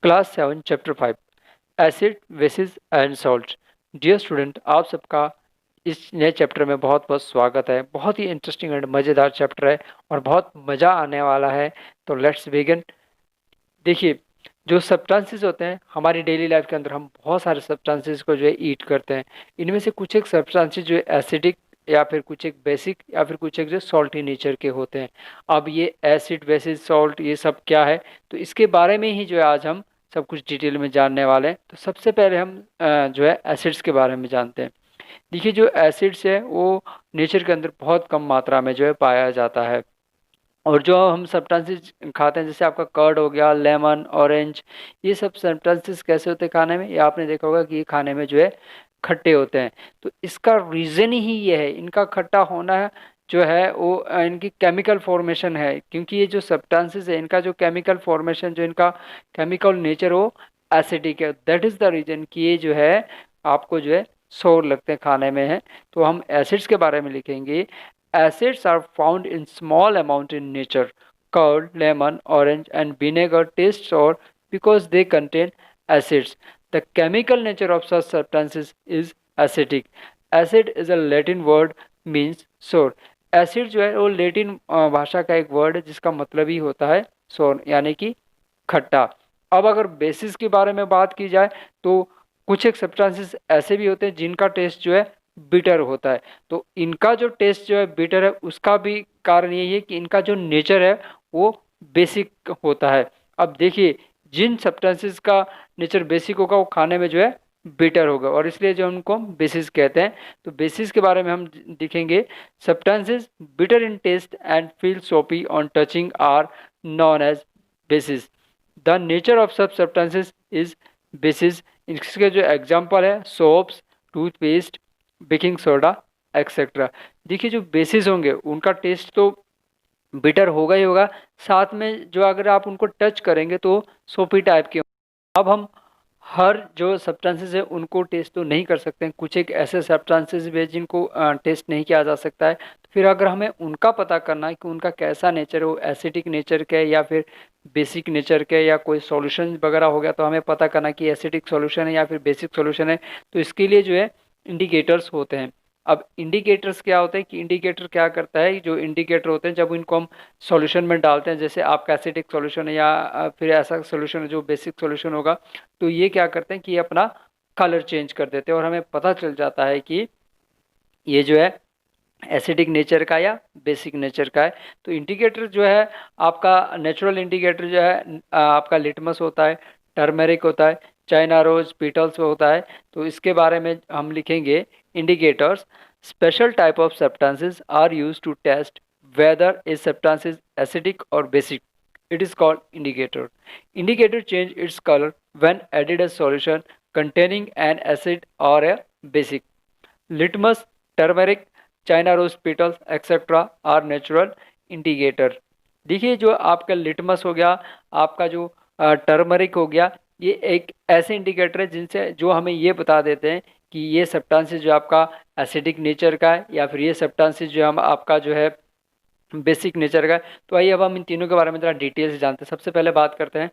Class 7 chapter 5 acid bases and salt. Dear student, आप सबका इस नए चैप्टर में बहुत बहुत स्वागत है। बहुत ही इंटरेस्टिंग एंड मज़ेदार चैप्टर है और बहुत मज़ा आने वाला है। तो लेट्स बिगिन। देखिए, जो सब्सटेंसेस होते हैं हमारी डेली लाइफ के अंदर, हम बहुत सारे सब्सटेंसेस को जो है ईट करते हैं। इनमें से कुछ एक सब्सटेंसेस जो है एसिडिक, या फिर कुछ एक बेसिक, या फिर कुछ एक जो सॉल्टी नेचर के होते हैं। अब ये एसिड बेसिस सॉल्ट ये सब क्या है, तो इसके बारे में ही जो है आज हम सब कुछ डिटेल में जानने वाले हैं। तो सबसे पहले हम जो है एसिड्स के बारे में जानते हैं। देखिए, जो एसिड्स है वो नेचर के अंदर बहुत कम मात्रा में जो है पाया जाता है। और जो हम सब्सटेंसेस खाते हैं, जैसे आपका कर्ड हो गया, लेमन, ऑरेंज, ये सब सब्सटेंसेस कैसे होते हैं खाने में, ये आपने देखा होगा कि ये खाने में जो है खट्टे होते हैं। तो इसका रीज़न ही ये है, इनका खट्टा होना है जो है वो इनकी केमिकल फॉर्मेशन है। क्योंकि ये जो सब्सटेंसेस है इनका जो केमिकल फॉर्मेशन, जो इनका केमिकल नेचर वो एसिडिक है। दैट इज़ द रीज़न कि ये जो है आपको जो है सोर लगते हैं खाने में है। तो हम एसिड्स के बारे में लिखेंगे। Acids are found in small amount in nature. Curd, lemon, orange and vinegar taste sour because they contain acids. The chemical nature of such substances is acidic. Acid is a Latin word means sour. Acid जो है वो Latin भाषा का एक word है जिसका मतलब ही होता है सोर, यानी कि खट्टा। अब अगर बेसिस के बारे में बात की जाए तो कुछ एक सब्सटेंसेस ऐसे भी होते हैं जिनका टेस्ट जो है बिटर होता है। तो इनका जो टेस्ट जो है बिटर है, उसका भी कारण यही है कि इनका जो नेचर है वो बेसिक होता है। अब देखिए, जिन सब्सटेंसेस का नेचर बेसिक होगा वो खाने में जो है बिटर होगा, और इसलिए जो उनको हम बेसिस कहते हैं। तो बेसिस के बारे में हम देखेंगे। Substances bitter in taste and feel soapy on touching are known as bases. The nature of सब सब्सटेंसेस इज बेसिस। इसके जो एग्जाम्पल है soaps, toothpaste, baking soda etcetera. देखिए, जो बेसिस होंगे उनका टेस्ट तो बिटर होगा ही होगा, साथ में जो अगर आप उनको टच करेंगे तो सोपी टाइप के। अब हम हर जो सब्सटेंसेस है उनको टेस्ट तो नहीं कर सकते हैं। कुछ एक ऐसे सब्सटेंसेस भी है जिनको टेस्ट नहीं किया जा सकता है। तो फिर अगर हमें उनका पता करना है कि उनका कैसा नेचर है, वो एसिडिक नेचर के या फिर बेसिक नेचर के, या कोई सॉल्यूशन वगैरह हो गया, तो हमें पता करना कि एसिडिक सॉल्यूशन है या फिर बेसिक सॉल्यूशन है। तो इसके लिए जो है इंडिकेटर्स होते हैं। अब इंडिकेटर्स क्या होते हैं कि इंडिकेटर क्या करता है, जो इंडिकेटर होते हैं जब इनको हम सॉल्यूशन में डालते हैं, जैसे आपका एसिडिक सॉल्यूशन है या फिर ऐसा सॉल्यूशन है जो बेसिक सॉल्यूशन होगा, तो ये क्या करते हैं कि ये अपना कलर चेंज कर देते हैं और हमें पता चल जाता है कि ये जो है एसिडिक नेचर का या बेसिक नेचर का है। तो इंडिकेटर जो है आपका नेचुरल इंडिकेटर जो है आपका लिटमस होता है, टर्मेरिक होता है, चाइना रोज, पीटल्स होता है। तो इसके बारे में हम लिखेंगे indicators. Special type of substances are used to test whether a substance is acidic or basic. It is called indicator. Indicator change its color when added a solution containing an acid or a basic. Litmus, turmeric, China rose petals etcetera are natural indicator. देखिए, जो आपका litmus हो गया, आपका जो turmeric हो गया, ये एक ऐसे इंडिकेटर है जिनसे जो हमें ये बता देते हैं कि ये सब्सटेंसेस जो आपका एसिडिक नेचर का है या फिर ये सब्सटेंसेस जो हम आपका जो है बेसिक नेचर का है। तो आइए अब हम इन तीनों के बारे में थोड़ा डिटेल से जानते हैं। सबसे पहले बात करते हैं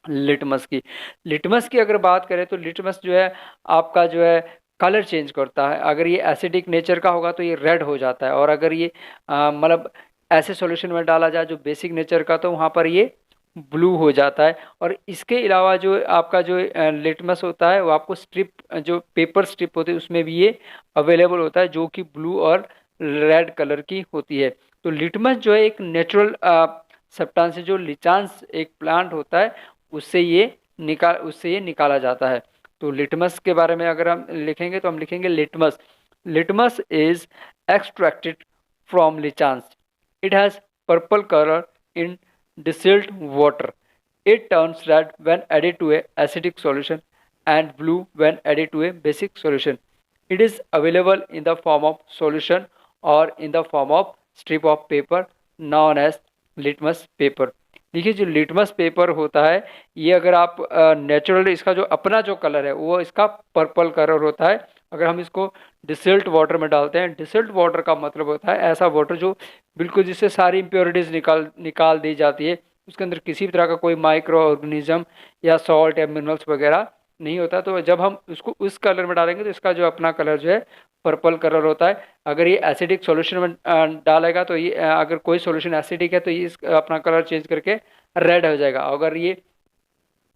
लिटमस की। लिटमस की अगर बात करें तो लिटमस जो है आपका जो है कलर चेंज करता है। अगर ये एसिडिक नेचर का होगा तो ये रेड हो जाता है, और अगर ये मतलब ऐसे सॉल्यूशन में डाला जाए जो बेसिक नेचर का, तो वहाँ पर ये ब्लू हो जाता है। और इसके अलावा जो आपका जो लिटमस होता है वो आपको स्ट्रिप, जो पेपर स्ट्रिप होती है उसमें भी ये अवेलेबल होता है, जो कि ब्लू और रेड कलर की होती है। तो लिटमस जो है एक नेचुरल सब्सटेंस है, जो लिचांस एक प्लांट होता है उससे ये निकाला जाता है। तो लिटमस के बारे में अगर हम लिखेंगे तो हम लिखेंगे litmus. Litmus is extracted from lichens. It has purple colour in distilled water. It turns red when added to a acidic solution and blue when added to a basic solution. It is available in the form of solution or in the form of strip of paper known as litmus paper. देखिए, जो litmus paper होता है ये अगर आप natural इसका जो अपना जो कलर है वो इसका पर्पल कलर होता है, अगर हम इसको डिस्टिल्ड वाटर में डालते हैं, डिस्टिल्ड वाटर का मतलब होता है ऐसा वाटर जो बिल्कुल जिससे सारी इम्प्योरिटीज निकाल निकाल दी जाती है, उसके अंदर किसी भी तरह का कोई माइक्रो ऑर्गेनिज्म या सॉल्ट या मिनरल्स वगैरह नहीं होता। तो जब हम उसको उस कलर में डालेंगे तो इसका जो अपना कलर जो है पर्पल कलर होता है। अगर ये एसिडिक सॉल्यूशन में डालेगा तो ये अगर कोई सॉल्यूशन एसिडिक है तो ये अपना कलर चेंज करके रेड हो जाएगा। अगर ये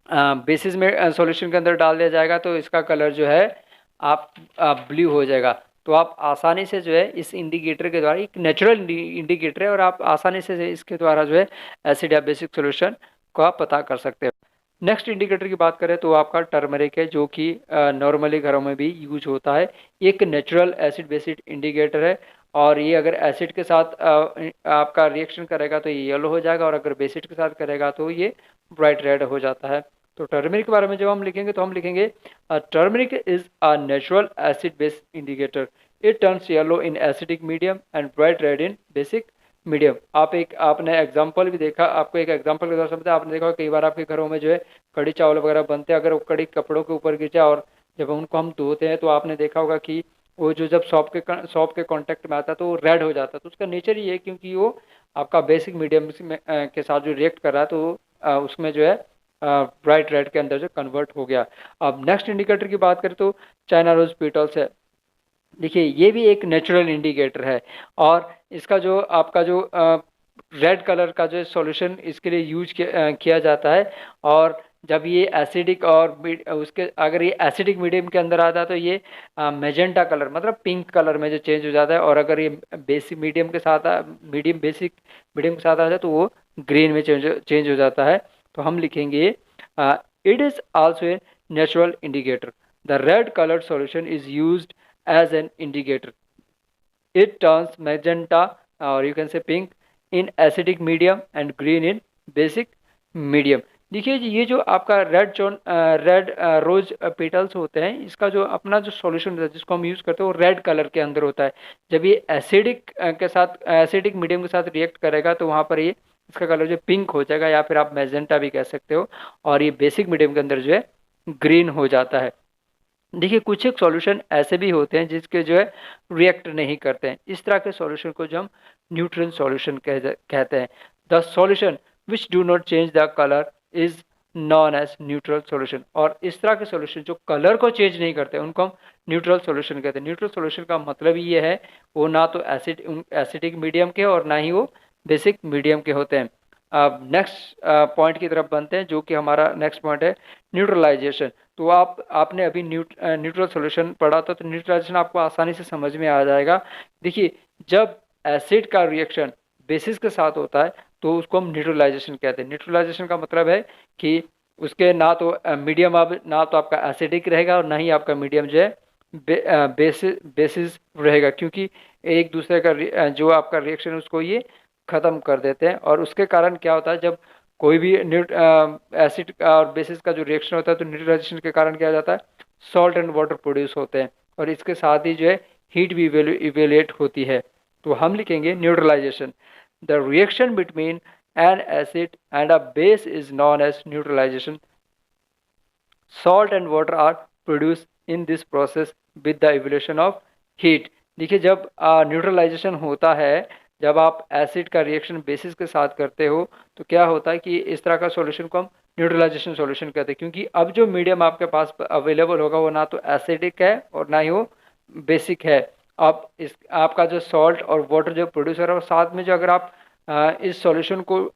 बेसिस में सॉल्यूशन के अंदर डाल दिया जाएगा तो इसका कलर जो है आप ब्लू हो जाएगा। तो आप आसानी से जो है इस इंडिकेटर के द्वारा, एक नेचुरल इंडिकेटर है और आप आसानी से इसके द्वारा जो है एसिड या बेसिक सॉल्यूशन को आप पता कर सकते हो। नेक्स्ट इंडिकेटर की बात करें तो आपका टर्मरिक है, जो कि नॉर्मली घरों में भी यूज होता है। एक नेचुरल एसिड बेसिक इंडिकेटर है और ये अगर एसिड के साथ आपका रिएक्शन करेगा तो ये येलो हो जाएगा और अगर बेसिड के साथ करेगा तो ये ब्राइट रेड हो जाता है। तो टर्मरिक के बारे में जब हम लिखेंगे तो हम लिखेंगे turmeric is a natural acid base indicator, it turns yellow in acidic medium and bright red in basic medium. आपने एग्जांपल भी देखा, आपको एक एग्जांपल के द्वारा समझा, आपने देखा कई बार आपके घरों में जो है कड़ी चावल वगैरह बनते हैं, अगर वो कड़ी कपड़ों के ऊपर गिर जाए और जब उनको हम धोते हैं तो आपने देखा होगा कि वो जो जब सॉप के कांटेक्ट में आता है तो वो रेड हो जाता है। तो उसका नेचर ये है क्योंकि वो आपका बेसिक मीडियम के साथ जो रिएक्ट कर रहा है तो उसमें जो है ब्राइट रेड के अंदर जो कन्वर्ट हो गया। अब नेक्स्ट इंडिकेटर की बात करें तो चाइना रोज पीटल्स है। देखिए ये भी एक नेचुरल इंडिकेटर है और इसका जो आपका जो रेड कलर का जो सॉल्यूशन इसके लिए यूज किया जाता है। और जब ये एसिडिक और उसके अगर ये एसिडिक मीडियम के अंदर आता है तो ये मेजेंटा कलर मतलब पिंक कलर में जो चेंज हो जाता है और अगर ये बेसिक मीडियम के साथ बेसिक मीडियम के साथ आ जाए तो वो ग्रीन में चेंज हो जाता है। तो हम लिखेंगे it is also a natural indicator, the red coloured solution is used as an indicator, it turns magenta or you can say pink in acidic medium and green in basic medium। देखिए जी ये जो आपका red rose petals होते हैं, इसका जो अपना जो सॉल्यूशन होता है जिसको हम यूज करते हैं वो रेड कलर के अंदर होता है। जब ये एसिडिक के साथ एसिडिक मीडियम के साथ रिएक्ट करेगा तो वहाँ पर ये इसका कलर जो पिंक हो जाएगा या फिर आप मैजेंटा भी कह सकते हो और ये बेसिक मीडियम के अंदर जो है ग्रीन हो जाता है। देखिए कुछ एक सॉल्यूशन ऐसे भी होते हैं जिसके जो है रिएक्ट नहीं करते हैं, इस तरह के सॉल्यूशन को जो हम न्यूट्रल सॉल्यूशन कहते हैं। The solution which do not change the colour is known as neutral solution. और इस तरह के सॉल्यूशन जो कलर को चेंज नहीं करते उनको हम न्यूट्रल सॉल्यूशन कहते हैं। न्यूट्रल सॉल्यूशन का मतलब ये है वो ना तो एसिडिक मीडियम के और ना ही वो बेसिक मीडियम के होते हैं। अब नेक्स्ट पॉइंट की तरफ बनते हैं जो कि हमारा नेक्स्ट पॉइंट है न्यूट्रलाइजेशन। तो आपने अभी न्यूट्रल सॉल्यूशन पढ़ा था तो न्यूट्रलाइजेशन आपको आसानी से समझ में आ जाएगा। देखिए जब एसिड का रिएक्शन बेसिस के साथ होता है तो उसको हम न्यूट्रलाइजेशन कहते हैं। न्यूट्रलाइजेशन का मतलब है कि उसके ना तो मीडियम अब ना तो आपका एसिडिक रहेगा और ना ही आपका मीडियम जो है बेसिस रहेगा, क्योंकि एक दूसरे का जो आपका रिएक्शन है उसको ये ख़त्म कर देते हैं। और उसके कारण क्या होता है जब कोई भी एसिड और बेसिस का जो रिएक्शन होता है तो न्यूट्रलाइजेशन के कारण क्या हो जाता है सॉल्ट एंड वाटर प्रोड्यूस होते हैं और इसके साथ ही जो है हीट भी इवेल्युएट होती है। तो हम लिखेंगे neutralisation, the reaction between an acid and a base is known as neutralisation, salt and water are produce in this process with the evolution of heat. देखिए जब न्यूट्रलाइजेशन होता है, जब आप एसिड का रिएक्शन बेसिस के साथ करते हो तो क्या होता है कि इस तरह का सॉल्यूशन को हम न्यूट्रलाइजेशन सॉल्यूशन कहते हैं, क्योंकि अब जो मीडियम आपके पास अवेलेबल होगा वो ना तो एसिडिक है और ना ही वो बेसिक है। अब इस आपका जो सॉल्ट और वाटर जो प्रोड्यूस हो रहा है और साथ में जो अगर आप इस सॉल्यूशन को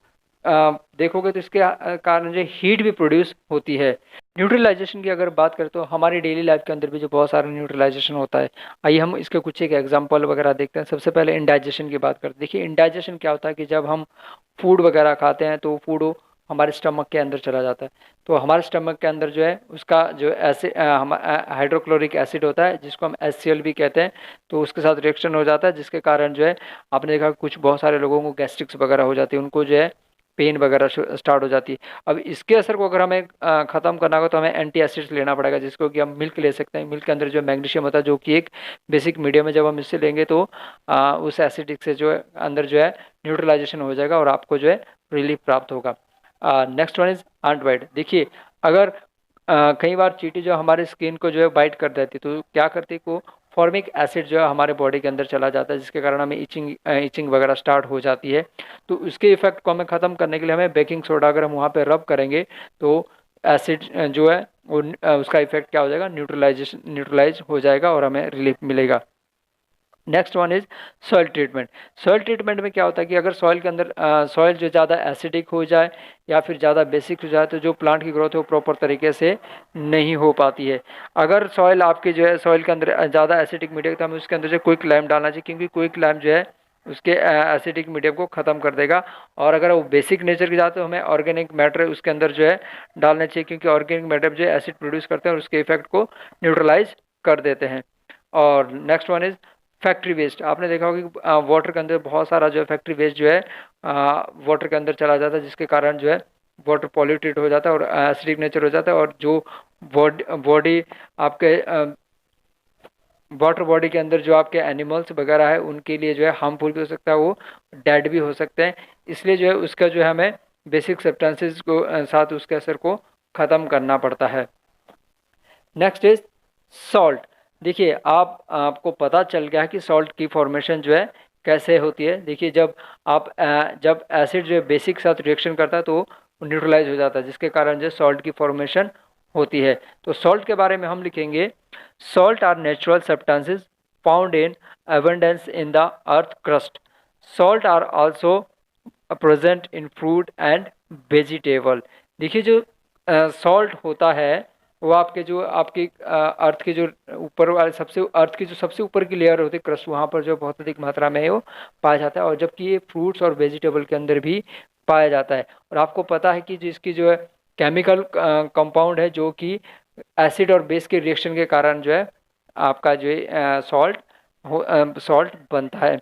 देखोगे तो इसके कारण जो हीट भी प्रोड्यूस होती है। न्यूट्रलाइजेशन की अगर बात करें तो हमारी डेली लाइफ के अंदर भी जो बहुत सारा न्यूट्रलाइजेशन होता है, आइए हम इसके कुछ एक एग्जांपल वगैरह देखते हैं। सबसे पहले इंडाइजेशन की बात करते हैं। देखिए इंडाइजेशन क्या होता है कि जब हम फूड वगैरह खाते हैं तो फूड हमारे स्टमक के अंदर चला जाता है। तो हमारे स्टमक के अंदर जो है उसका जो हाइड्रोक्लोरिक एसिड होता है जिसको हम HCl भी कहते हैं, तो उसके साथ रिएक्शन हो जाता है जिसके कारण जो है आपने देखा कुछ बहुत सारे लोगों को गैस्ट्रिक्स वगैरह हो जाती है, उनको जो है पेन वगैरह स्टार्ट हो जाती है। अब इसके असर को अगर हमें ख़त्म करना होगा तो हमें एंटी एसिड्स लेना पड़ेगा, जिसको कि हम मिल्क ले सकते हैं। मिल्क के अंदर जो मैग्नीशियम होता है जो कि एक बेसिक मीडियम है, जब हम इससे लेंगे तो उस एसिडिक से जो है अंदर जो है न्यूट्रलाइजेशन हो जाएगा और आपको जो है रिलीफ प्राप्त होगा। Next one is antibiotic. देखिए अगर कई बार चींटी जो हमारे स्किन को जो है बाइट कर देती, तो क्या करती को फॉर्मिक एसिड जो है हमारे बॉडी के अंदर चला जाता है, जिसके कारण हमें इचिंग वगैरह स्टार्ट हो जाती है। तो उसके इफेक्ट को हमें ख़त्म करने के लिए हमें बेकिंग सोडा अगर हम वहाँ पे रब करेंगे तो एसिड जो है वो उसका इफेक्ट क्या हो जाएगा, न्यूट्रलाइज हो जाएगा और हमें रिलीफ मिलेगा। Next one is soil treatment. Soil treatment में क्या होता है कि अगर सॉइल के अंदर सॉइल जो ज़्यादा एसिडिक हो जाए या फिर ज़्यादा बेसिक हो जाए तो जो प्लांट की ग्रोथ है वो प्रॉपर तरीके से नहीं हो पाती है। अगर सॉइल आपकी जो है सॉइल के अंदर ज़्यादा एसिडिक मीडियम तो हमें उसके अंदर जो क्विक लाइम डालना चाहिए, क्योंकि क्विक लाइम जो है उसके एसिडिक मीडियम को ख़त्म कर देगा। और अगर वो बेसिक नेचर की जाए तो हमें ऑर्गेनिक मैटर उसके अंदर जो है डालना चाहिए, क्योंकि ऑर्गेनिक मैटर जो है एसिड प्रोड्यूस करते हैं और उसके इफेक्ट को न्यूट्रलाइज कर देते हैं। और next one is factory waste. आपने देखा होगा कि वाटर के अंदर बहुत सारा जो है फैक्ट्री वेस्ट जो है वाटर के अंदर चला जाता है, जिसके कारण जो है वाटर पॉल्यूटेड हो जाता है और एसिडिक नेचर हो जाता है, और जो बॉडी आपके वाटर बॉडी के अंदर जो आपके एनिमल्स वगैरह है उनके लिए जो है हार्मफुल भी हो सकता है, वो डेड भी हो सकते हैं। इसलिए जो है उसका जो है हमें बेसिक सब्सटेंसेस को साथ उसके असर को ख़त्म करना पड़ता है। Next is salt. देखिए आपको पता चल गया है कि सॉल्ट की फॉर्मेशन जो है कैसे होती है। देखिए जब एसिड जो है बेसिक साथ रिएक्शन करता है तो न्यूट्रलाइज हो जाता है, जिसके कारण जो सॉल्ट की फॉर्मेशन होती है। तो सॉल्ट के बारे में हम लिखेंगे, salt are natural substances found in abundance in the earth crust. Salt are also present in fruit and vegetable। देखिए जो सॉल्ट होता है वो आपके जो आपकी अर्थ की जो ऊपर वाले सबसे अर्थ की जो सबसे ऊपर की लेयर होती है क्रस्ट, वहाँ पर जो बहुत अधिक मात्रा में है वो पाया जाता है, और जबकि ये फ्रूट्स और वेजिटेबल के अंदर भी पाया जाता है। और आपको पता है कि जिसकी जो है केमिकल कंपाउंड है जो कि एसिड और बेस के रिएक्शन के कारण जो है आपका जो है सॉल्ट बनता है।